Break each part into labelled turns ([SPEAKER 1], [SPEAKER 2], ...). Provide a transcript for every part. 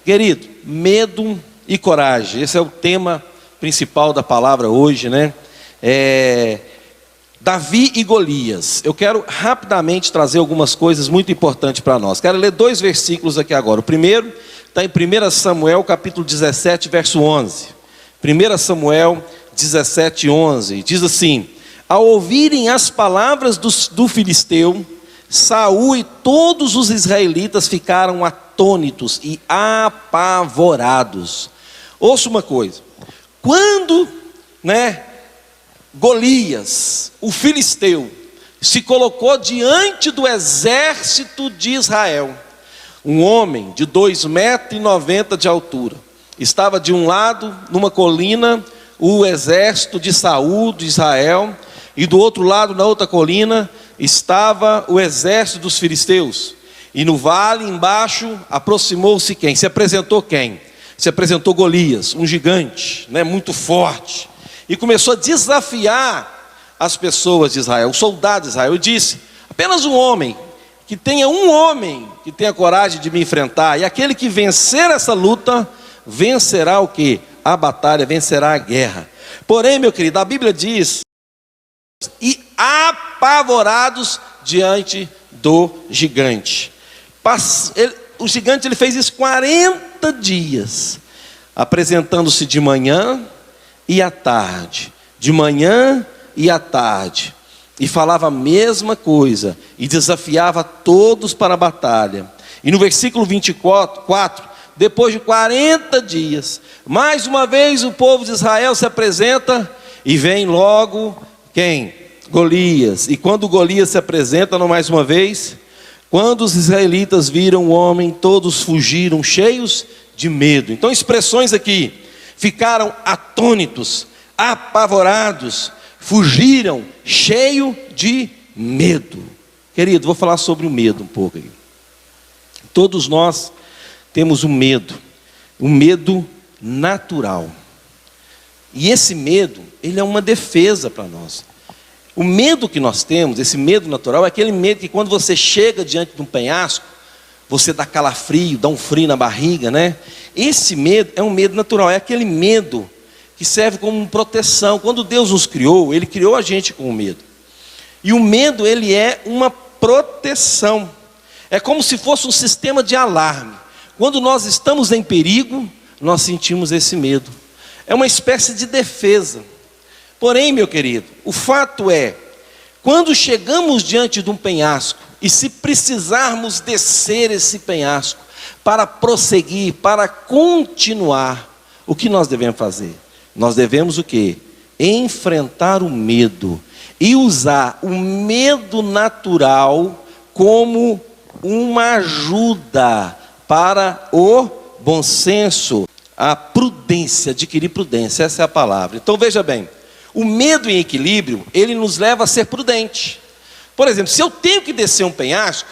[SPEAKER 1] Querido, medo e coragem, esse é o tema principal da palavra hoje, né? Davi e Golias. Eu quero rapidamente trazer algumas coisas muito importantes para nós. Quero ler 2 versículos aqui agora. O primeiro está em 1 Samuel, capítulo 17, verso 11. 1 Samuel 17, 11. Diz assim: ao ouvirem as palavras do filisteu, Saul e todos os israelitas ficaram atônitos e apavorados. Ouça uma coisa. Quando, Golias, o filisteu, se colocou diante do exército de Israel, um homem de 2,90 metros de altura, estava de um lado, numa colina, o exército de Saul, de Israel, e do outro lado, na outra colina, estava o exército dos filisteus. E no vale embaixo, aproximou-se quem? Se apresentou quem? Se apresentou Golias, um gigante, muito forte. E começou a desafiar as pessoas de Israel, os soldados de Israel. E disse: apenas um homem que tenha coragem de me enfrentar, e aquele que vencer essa luta, vencerá o quê? A batalha, vencerá a guerra. Porém, meu querido, a Bíblia diz: e apavorados diante do gigante. O gigante fez isso 40 dias, apresentando-se de manhã e à tarde, de manhã e à tarde, e falava a mesma coisa, e desafiava todos para a batalha. E no versículo 24, depois de 40 dias, mais uma vez o povo de Israel se apresenta, e vem logo quem? Golias. E quando Golias se apresenta mais uma vez, quando os israelitas viram o homem, todos fugiram cheios de medo. Então, expressões aqui: ficaram atônitos, apavorados, fugiram cheio de medo. Querido, vou falar sobre o medo um pouco aí. Todos nós temos um medo natural. E esse medo, ele é uma defesa para nós. O medo que nós temos, esse medo natural, é aquele medo que quando você chega diante de um penhasco, você dá calafrio, dá um frio na barriga, Esse medo é um medo natural, é aquele medo que serve como proteção. Quando Deus nos criou, Ele criou a gente com o medo. E o medo, ele é uma proteção. É como se fosse um sistema de alarme. Quando nós estamos em perigo, nós sentimos esse medo. É uma espécie de defesa. Porém, meu querido, o fato é, quando chegamos diante de um penhasco, e se precisarmos descer esse penhasco, para prosseguir, para continuar, o que nós devemos fazer? Nós devemos o quê? Enfrentar o medo, e usar o medo natural como uma ajuda para o bom senso, a prudência, adquirir prudência, essa é a palavra. Então veja bem, o medo em equilíbrio, ele nos leva a ser prudente. Por exemplo, se eu tenho que descer um penhasco,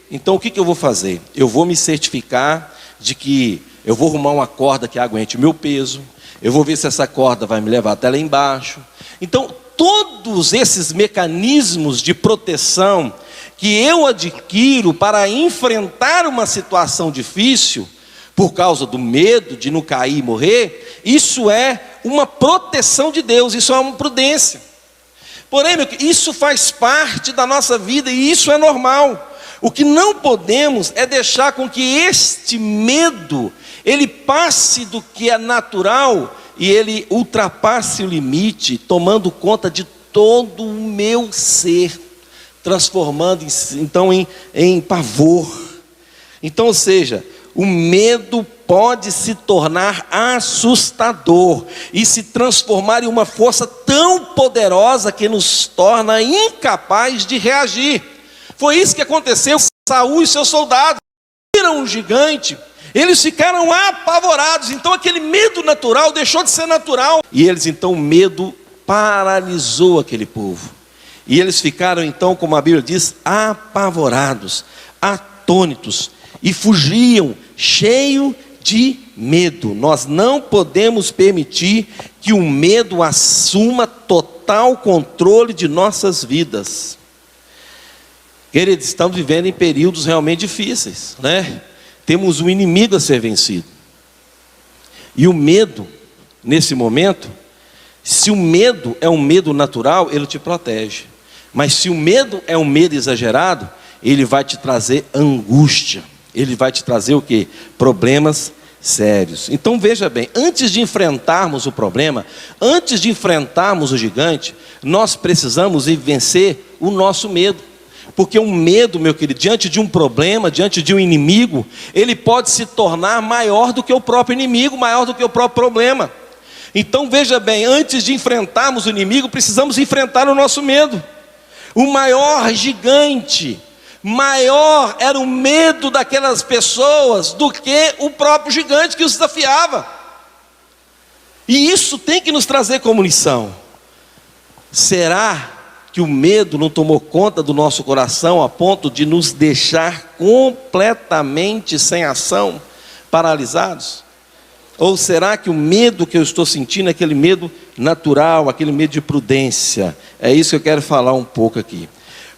[SPEAKER 1] então o que eu vou fazer? Eu vou me certificar de que eu vou arrumar uma corda que aguente o meu peso, eu vou ver se essa corda vai me levar até lá embaixo. Então, todos esses mecanismos de proteção que eu adquiro para enfrentar uma situação difícil, por causa do medo de não cair e morrer, isso é uma proteção de Deus, isso é uma prudência. Porém, isso faz parte da nossa vida e isso é normal. O que não podemos é deixar com que este medo, ele passe do que é natural e ele ultrapasse o limite, tomando conta de todo o meu ser, transformando então em pavor. Então, ou seja, o medo pode se tornar assustador e se transformar em uma força tão poderosa que nos torna incapazes de reagir. Foi isso que aconteceu com Saul e seus soldados. Viram um gigante, eles ficaram apavorados. Então aquele medo natural deixou de ser natural. E eles então, o medo paralisou aquele povo. E eles ficaram então, como a Bíblia diz, apavorados, atônitos. E fugiam, cheio de medo. Nós não podemos permitir que o medo assuma total controle de nossas vidas. Queridos, estamos vivendo em períodos realmente difíceis, temos um inimigo a ser vencido. E o medo, nesse momento, se o medo é um medo natural, ele te protege. Mas se o medo é um medo exagerado, ele vai te trazer angústia. Ele vai te trazer o quê? Problemas sérios. Então veja bem, antes de enfrentarmos o problema, antes de enfrentarmos o gigante, nós precisamos vencer o nosso medo. Porque o medo, meu querido, diante de um problema, diante de um inimigo, ele pode se tornar maior do que o próprio inimigo, maior do que o próprio problema. Então veja bem, antes de enfrentarmos o inimigo, precisamos enfrentar o nosso medo. O maior gigante, maior era o medo daquelas pessoas do que o próprio gigante que os desafiava. E isso tem que nos trazer como lição. Será que o medo não tomou conta do nosso coração a ponto de nos deixar completamente sem ação, paralisados? Ou será que o medo que eu estou sentindo é aquele medo natural, aquele medo de prudência? É isso que eu quero falar um pouco aqui.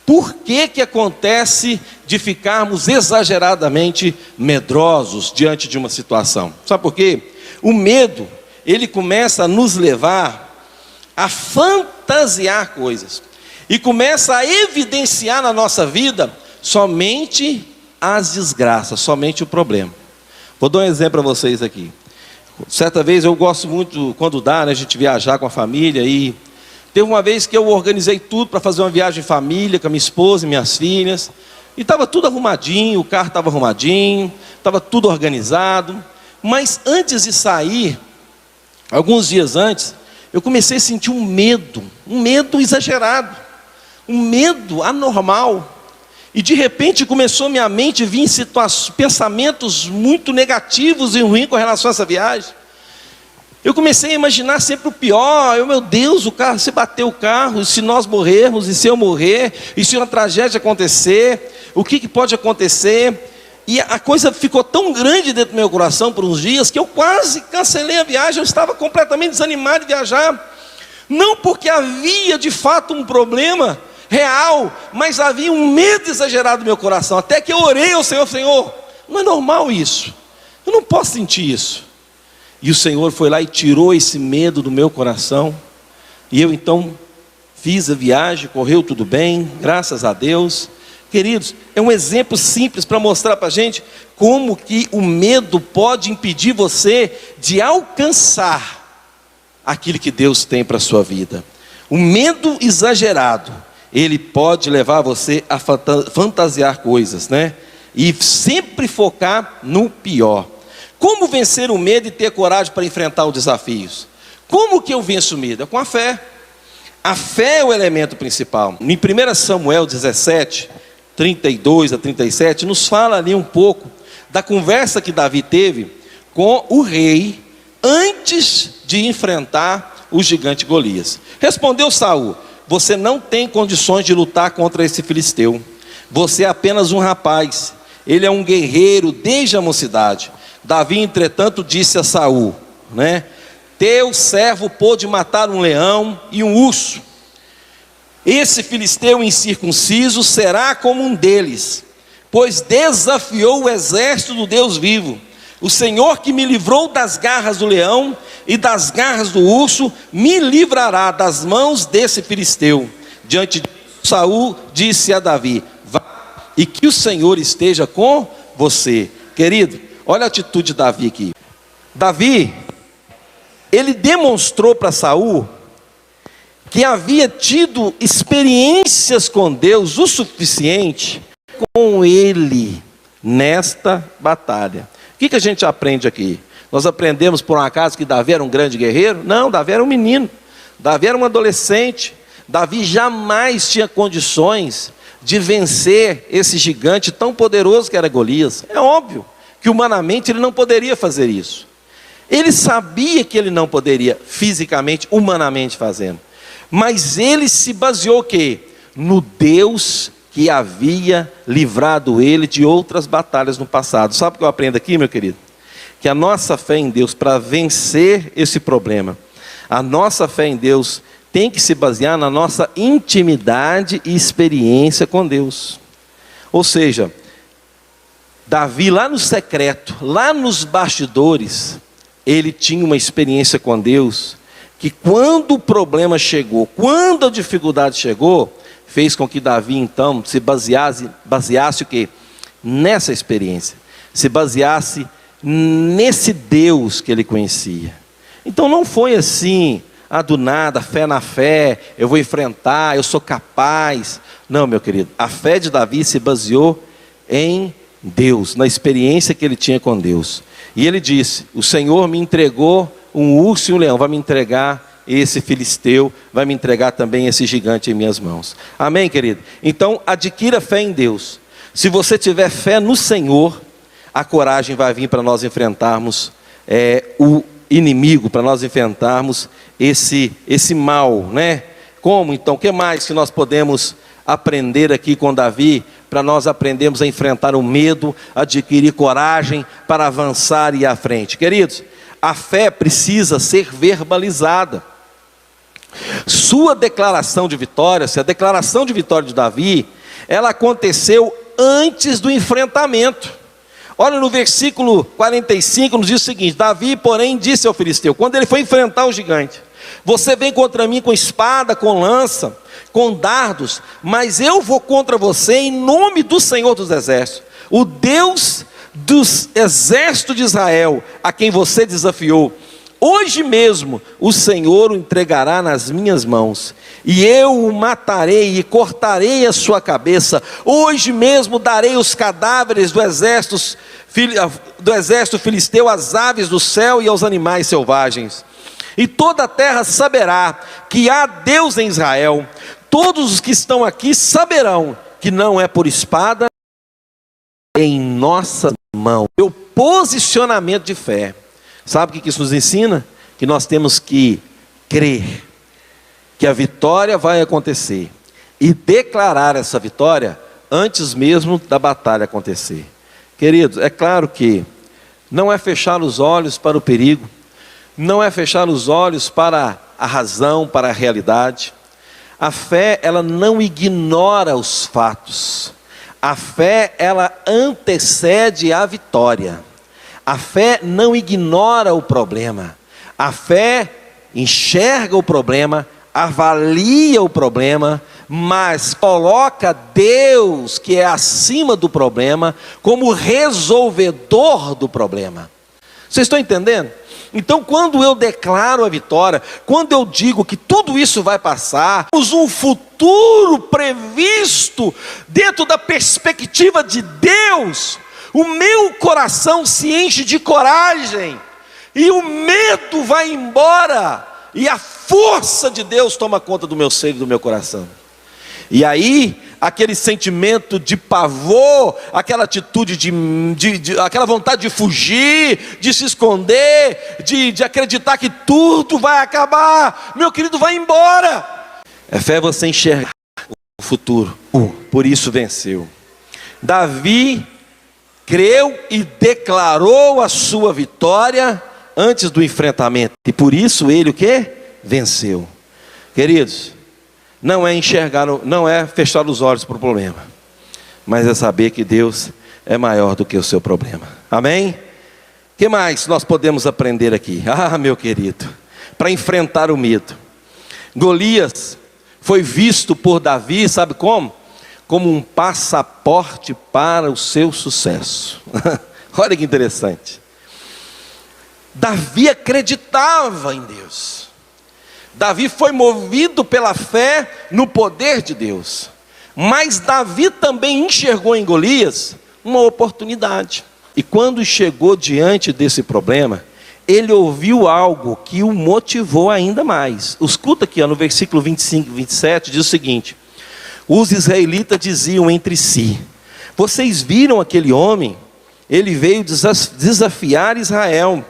[SPEAKER 1] Por que acontece de ficarmos exageradamente medrosos diante de uma situação? Sabe por quê? O medo, ele começa a nos levar a fantasiar coisas. E começa a evidenciar na nossa vida somente as desgraças, somente o problema. Vou dar um exemplo para vocês aqui. Certa vez, eu gosto muito, quando dá, né, a gente viajar com a família. E teve uma vez que eu organizei tudo para fazer uma viagem em família, com a minha esposa e minhas filhas. E estava tudo arrumadinho, o carro estava arrumadinho, estava tudo organizado. Mas antes de sair, alguns dias antes, eu comecei a sentir um medo exagerado. Um medo anormal. E de repente começou minha mente a vir pensamentos muito negativos e ruins com relação a essa viagem. Eu comecei a imaginar sempre o pior. Meu Deus, o carro, se bater o carro, e se nós morrermos, e se eu morrer, e se uma tragédia acontecer, o que pode acontecer? E a coisa ficou tão grande dentro do meu coração por uns dias, que eu quase cancelei a viagem. Eu estava completamente desanimado de viajar. Não porque havia de fato um problema real, mas havia um medo exagerado no meu coração, até que eu orei ao Senhor: Senhor, não é normal isso, eu não posso sentir isso. E o Senhor foi lá e tirou esse medo do meu coração, e eu então fiz a viagem, correu tudo bem, graças a Deus. Queridos, é um exemplo simples para mostrar para a gente como que o medo pode impedir você de alcançar aquilo que Deus tem para a sua vida. O medo exagerado, ele pode levar você a fantasiar coisas, né? E sempre focar no pior. Como vencer o medo e ter coragem para enfrentar os desafios? Como que eu venço o medo? É com a fé. A fé é o elemento principal. Em 1 Samuel 17, 32 a 37, nos fala ali um pouco da conversa que Davi teve com o rei antes de enfrentar o gigante Golias. Respondeu Saul: você não tem condições de lutar contra esse filisteu. Você é apenas um rapaz. Ele é um guerreiro desde a mocidade. Davi, entretanto, disse a Saul, né? Teu servo pôde matar um leão e um urso. Esse filisteu incircunciso será como um deles, pois desafiou o exército do Deus vivo. O Senhor que me livrou das garras do leão e das garras do urso, me livrará das mãos desse filisteu. Diante de Saul disse a Davi: vá, e que o Senhor esteja com você. Querido, olha a atitude de Davi aqui. Davi, ele demonstrou para Saul que havia tido experiências com Deus o suficiente com ele nesta batalha. O que a gente aprende aqui? Nós aprendemos por um acaso que Davi era um grande guerreiro? Não, Davi era um menino. Davi era um adolescente. Davi jamais tinha condições de vencer esse gigante tão poderoso que era Golias. É óbvio que humanamente ele não poderia fazer isso. Ele sabia que ele não poderia fisicamente, humanamente fazendo. Mas ele se baseou o quê? No Deus que havia livrado ele de outras batalhas no passado. Sabe o que eu aprendo aqui, meu querido? Que a nossa fé em Deus, para vencer esse problema, a nossa fé em Deus tem que se basear na nossa intimidade e experiência com Deus. Ou seja, Davi, lá no secreto, lá nos bastidores, ele tinha uma experiência com Deus, que quando o problema chegou, quando a dificuldade chegou, fez com que Davi então se baseasse o quê? Nessa experiência, se baseasse nesse Deus que ele conhecia. Então não foi assim, do nada, fé na fé, eu vou enfrentar, eu sou capaz. Não, meu querido, a fé de Davi se baseou em Deus, na experiência que ele tinha com Deus. E ele disse: o Senhor me entregou um urso e um leão, vai me entregar esse filisteu, vai me entregar também esse gigante em minhas mãos. Amém, querido? Então adquira fé em Deus. Se você tiver fé no Senhor, a coragem vai vir para nós enfrentarmos o inimigo, para nós enfrentarmos esse mal, né? Como então? O que mais que nós podemos aprender aqui com Davi, para nós aprendermos a enfrentar o medo, adquirir coragem para avançar e ir à frente? Queridos, a fé precisa ser verbalizada. Sua declaração de vitória, se a declaração de vitória de Davi, ela aconteceu antes do enfrentamento. Olha no versículo 45, nos diz o seguinte: Davi, porém, disse ao filisteu, quando ele foi enfrentar o gigante: você vem contra mim com espada, com lança, com dardos, mas eu vou contra você em nome do Senhor dos Exércitos, o Deus dos exércitos de Israel, a quem você desafiou. Hoje mesmo o Senhor o entregará nas minhas mãos, e eu o matarei e cortarei a sua cabeça. Hoje mesmo darei os cadáveres do exército filisteu às aves do céu e aos animais selvagens. E toda a terra saberá que há Deus em Israel. Todos os que estão aqui saberão que não é por espada em nossa mão. O posicionamento de fé. Sabe o que isso nos ensina? Que nós temos que crer que a vitória vai acontecer e declarar essa vitória antes mesmo da batalha acontecer. Queridos, é claro que não é fechar os olhos para o perigo, não é fechar os olhos para a razão, para a realidade. A fé, ela não ignora os fatos. A fé, ela antecede a vitória. A fé não ignora o problema. A fé enxerga o problema, avalia o problema, mas coloca Deus, que é acima do problema, como resolvedor do problema. Vocês estão entendendo? Então, quando eu declaro a vitória, quando eu digo que tudo isso vai passar, temos um futuro previsto dentro da perspectiva de Deus, o meu coração se enche de coragem, e o medo vai embora, e a força de Deus toma conta do meu ser e do meu coração. E aí, aquele sentimento de pavor, aquela atitude aquela vontade de fugir, de se esconder, de acreditar que tudo vai acabar, meu querido, vai embora. É fé você enxergar o futuro. Por isso venceu. Davi creu e declarou a sua vitória antes do enfrentamento, e por isso ele o quê? Venceu. Queridos, não é enxergar, não é fechar os olhos para o problema, mas é saber que Deus é maior do que o seu problema. Amém? O que mais nós podemos aprender aqui? Meu querido, para enfrentar o medo, Golias foi visto por Davi, sabe como? Como um passaporte para o seu sucesso. Olha que interessante. Davi acreditava em Deus. Davi foi movido pela fé no poder de Deus. Mas Davi também enxergou em Golias uma oportunidade. E quando chegou diante desse problema, ele ouviu algo que o motivou ainda mais. Escuta aqui, no versículo 25 e 27, diz o seguinte: os israelitas diziam entre si: vocês viram aquele homem? Ele veio desafiar Israel.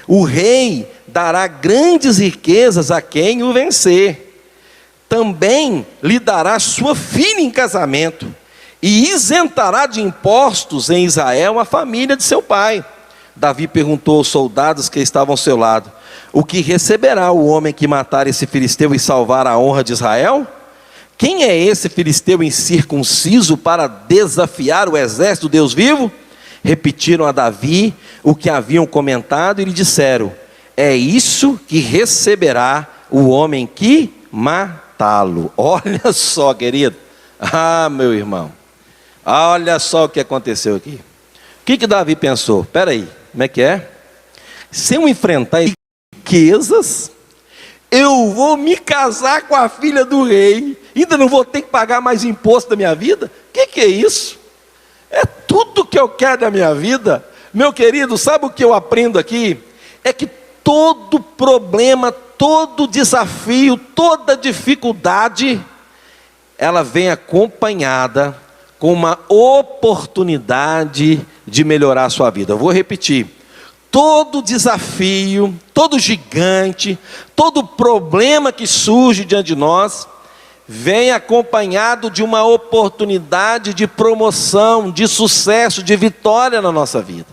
[SPEAKER 1] O rei dará grandes riquezas a quem o vencer. Também lhe dará sua filha em casamento, e isentará de impostos em Israel a família de seu pai. Davi perguntou aos soldados que estavam ao seu lado: o que receberá o homem que matar esse filisteu e salvar a honra de Israel? Quem é esse filisteu incircunciso para desafiar o exército do Deus vivo? repetiram a Davi o que haviam comentado e lhe disseram: é isso que receberá o homem que matá-lo. Olha só, querido. Ah, meu irmão, olha só o que aconteceu aqui. O que Davi pensou? Espera aí, como é que é? Se eu enfrentar riquezas, eu vou me casar com a filha do rei, ainda não vou ter que pagar mais imposto da minha vida? O que é isso? É tudo que eu quero da minha vida. Meu querido, sabe o que eu aprendo aqui? É que todo problema, todo desafio, toda dificuldade, ela vem acompanhada com uma oportunidade de melhorar a sua vida. Eu vou repetir: todo desafio, todo gigante, todo problema que surge diante de nós, vem acompanhado de uma oportunidade de promoção, de sucesso, de vitória na nossa vida.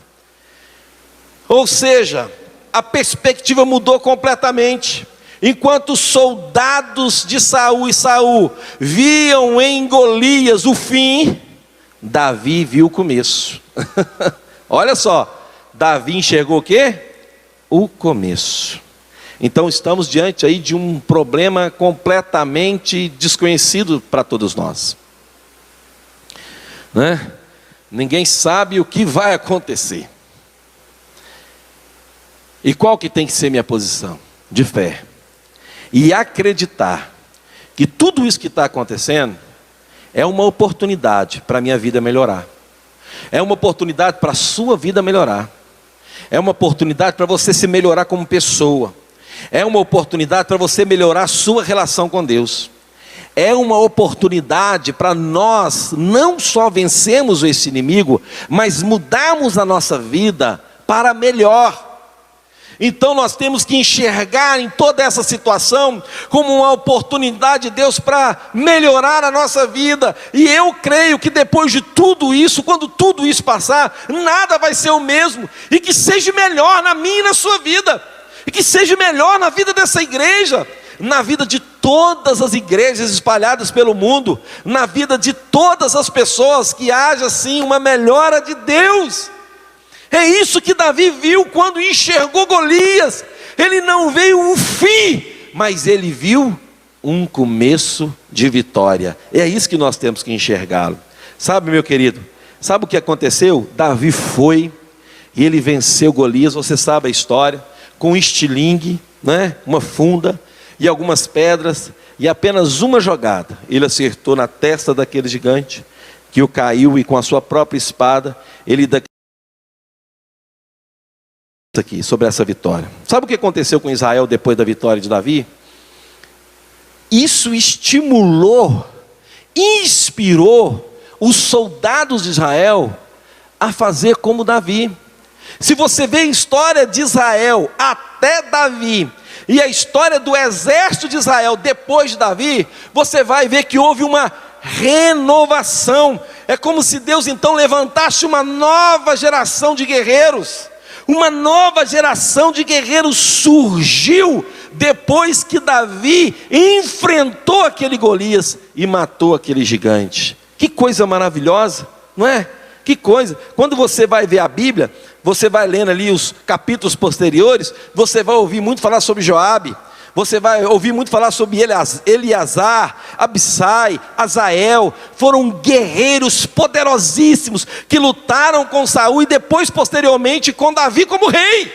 [SPEAKER 1] Ou seja, a perspectiva mudou completamente. Enquanto os soldados de Saul e Saul viam em Golias o fim, Davi viu o começo. Olha só, Davi enxergou o quê? O começo. Então estamos diante aí de um problema completamente desconhecido para todos nós, né? Ninguém sabe o que vai acontecer. E qual que tem que ser minha posição? De fé. E acreditar que tudo isso que está acontecendo é uma oportunidade para a minha vida melhorar. É uma oportunidade para a sua vida melhorar. É uma oportunidade para você se melhorar como pessoa. É uma oportunidade para você melhorar a sua relação com Deus. É uma oportunidade para nós não só vencermos esse inimigo, mas mudarmos a nossa vida para melhor. Então nós temos que enxergar em toda essa situação como uma oportunidade de Deus para melhorar a nossa vida. E eu creio que depois de tudo isso, quando tudo isso passar, nada vai ser o mesmo. E que seja melhor na minha e na sua vida. E que seja melhor na vida dessa igreja, na vida de todas as igrejas espalhadas pelo mundo, na vida de todas as pessoas, que haja assim uma melhora de Deus. É isso que Davi viu quando enxergou Golias. Ele não viu o fim, mas ele viu um começo de vitória. É isso que nós temos que enxergá-lo. Sabe, meu querido, sabe o que aconteceu? Davi foi e ele venceu Golias. Você sabe a história, com um estilingue, né? Uma funda e algumas pedras, e apenas uma jogada ele acertou na testa daquele gigante, que o caiu, e com a sua própria espada ele aqui sobre essa vitória. Sabe o que aconteceu com Israel depois da vitória de Davi? Isso estimulou, inspirou os soldados de Israel a fazer como Davi. Se você vê a história de Israel até Davi e a história do exército de Israel depois de Davi, você vai ver que houve uma renovação. É como se Deus então levantasse uma nova geração de guerreiros. Uma nova geração de guerreiros surgiu depois que Davi enfrentou aquele Golias e matou aquele gigante. Que coisa maravilhosa, não é? Que coisa. Quando você vai ver a Bíblia, você vai lendo ali os capítulos posteriores, você vai ouvir muito falar sobre Joabe, você vai ouvir muito falar sobre Eleazar, Abissai, Azael. Foram guerreiros poderosíssimos que lutaram com Saul e depois posteriormente com Davi como rei.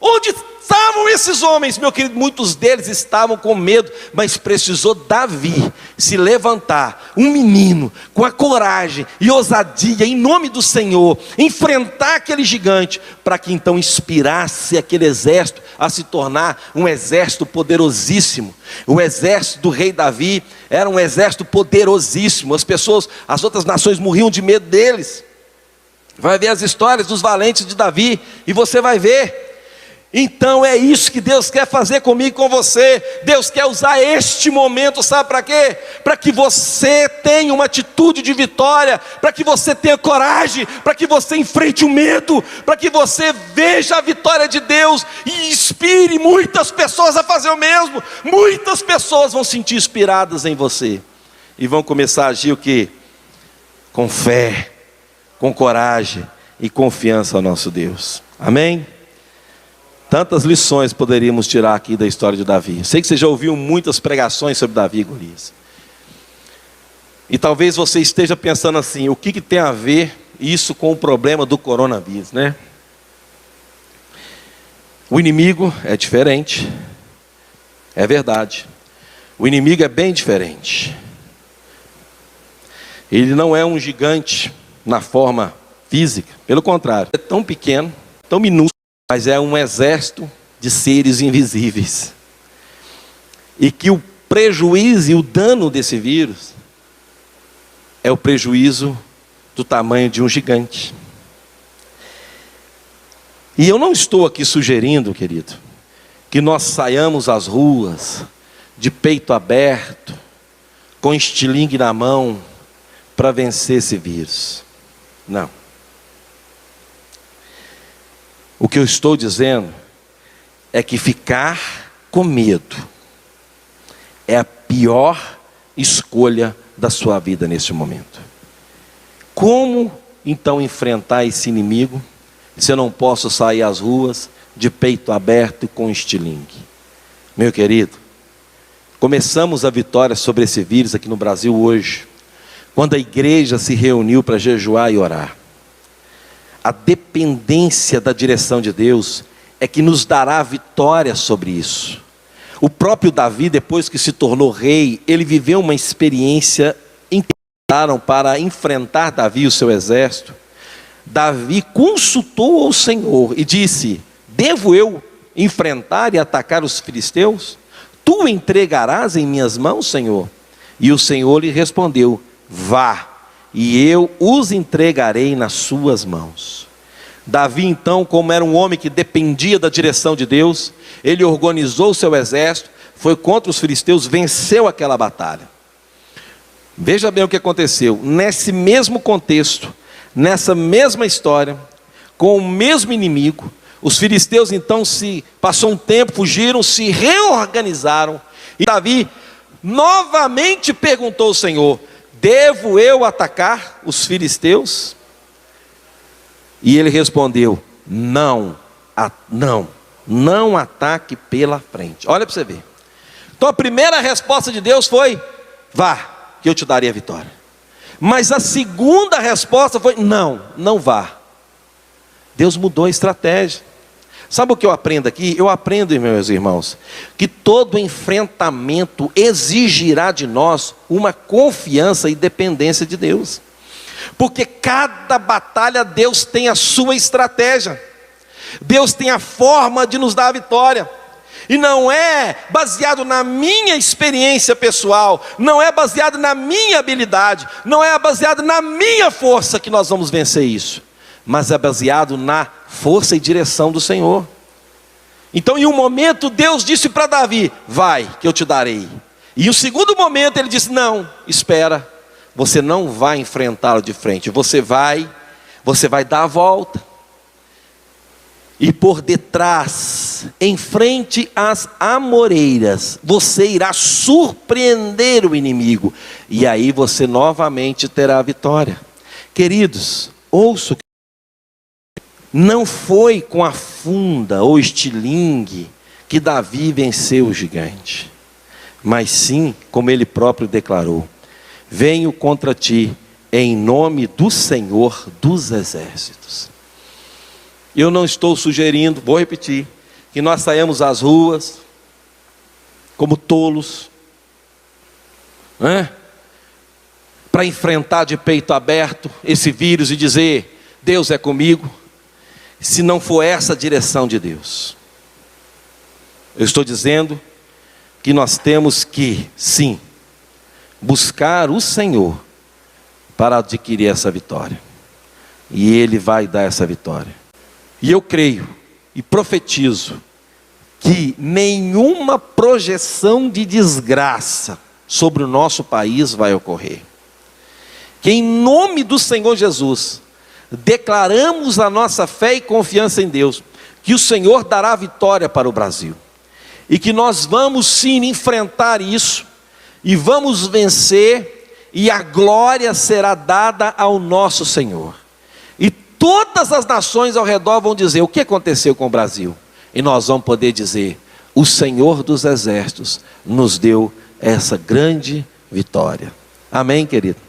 [SPEAKER 1] Onde estavam esses homens, meu querido? Muitos deles estavam com medo, mas precisou Davi se levantar, um menino com a coragem e ousadia em nome do Senhor, enfrentar aquele gigante, para que então inspirasse aquele exército a se tornar um exército poderosíssimo. O exército do rei Davi era um exército poderosíssimo. As outras nações morriam de medo deles. Vai ver as histórias dos valentes de Davi e você vai ver. Então é isso que Deus quer fazer comigo e com você. Deus quer usar este momento, sabe para quê? Para que você tenha uma atitude de vitória, para que você tenha coragem, para que você enfrente o medo, para que você veja a vitória de Deus e inspire muitas pessoas a fazer o mesmo. Muitas pessoas vão se sentir inspiradas em você e vão começar a agir o quê? Com fé, com coragem e confiança ao nosso Deus. Amém? Tantas lições poderíamos tirar aqui da história de Davi. Sei que você já ouviu muitas pregações sobre Davi e Golias. E talvez você esteja pensando assim, o que tem a ver isso com o problema do coronavírus, né? O inimigo é diferente. É verdade. O inimigo é bem diferente. Ele não é um gigante na forma física. Pelo contrário, é tão pequeno, tão minúsculo, mas é um exército de seres invisíveis. E que o prejuízo e o dano desse vírus é o prejuízo do tamanho de um gigante. E eu não estou aqui sugerindo, querido, que nós saiamos às ruas de peito aberto, com estilingue na mão, para vencer esse vírus. Não. O que eu estou dizendo é que ficar com medo é a pior escolha da sua vida neste momento. Como então enfrentar esse inimigo se eu não posso sair às ruas de peito aberto e com estilingue? Meu querido, começamos a vitória sobre esse vírus aqui no Brasil hoje, quando a igreja se reuniu para jejuar e orar. A dependência da direção de Deus é que nos dará vitória sobre isso. O próprio Davi, depois que se tornou rei, ele viveu uma experiência para enfrentar Davi e o seu exército. Davi consultou ao Senhor e disse: devo eu enfrentar e atacar os filisteus? Tu entregarás em minhas mãos, Senhor? E o Senhor lhe respondeu: vá, e eu os entregarei nas suas mãos. Davi então, como era um homem que dependia da direção de Deus, ele organizou o seu exército, foi contra os filisteus, venceu aquela batalha. Veja bem o que aconteceu. Nesse mesmo contexto, nessa mesma história, com o mesmo inimigo, os filisteus então passou um tempo, fugiram, se reorganizaram, e Davi novamente perguntou ao Senhor: devo eu atacar os filisteus? E ele respondeu: não ataque pela frente. Olha para você ver. Então a primeira resposta de Deus foi: vá, que eu te darei a vitória. Mas a segunda resposta foi: não vá. Deus mudou a estratégia. Sabe o que eu aprendo aqui? Eu aprendo, meus irmãos, que todo enfrentamento exigirá de nós uma confiança e dependência de Deus. Porque cada batalha Deus tem a sua estratégia. Deus tem a forma de nos dar a vitória. E não é baseado na minha experiência pessoal, não é baseado na minha habilidade, não é baseado na minha força que nós vamos vencer isso, mas é baseado na força e direção do Senhor. Então em um momento Deus disse para Davi: vai, que eu te darei. E em um segundo momento ele disse: não, espera, você não vai enfrentá-lo de frente, você vai dar a volta. E por detrás, em frente às amoreiras, você irá surpreender o inimigo, e aí você novamente terá a vitória. Queridos, ouço, não foi com a funda ou estilingue que Davi venceu o gigante, mas sim, como ele próprio declarou: venho contra ti em nome do Senhor dos Exércitos. Eu não estou sugerindo, vou repetir, que nós saímos às ruas como tolos, para enfrentar de peito aberto esse vírus e dizer: Deus é comigo, se não for essa a direção de Deus. Eu estou dizendo que nós temos que, sim, buscar o Senhor para adquirir essa vitória, e Ele vai dar essa vitória. E eu creio e profetizo que nenhuma projeção de desgraça sobre o nosso país vai ocorrer. Que em nome do Senhor Jesus, declaramos a nossa fé e confiança em Deus, que o Senhor dará vitória para o Brasil. E que nós vamos sim enfrentar isso, e vamos vencer, e a glória será dada ao nosso Senhor. E todas as nações ao redor vão dizer: o que aconteceu com o Brasil? E nós vamos poder dizer: o Senhor dos Exércitos nos deu essa grande vitória. Amém, querido?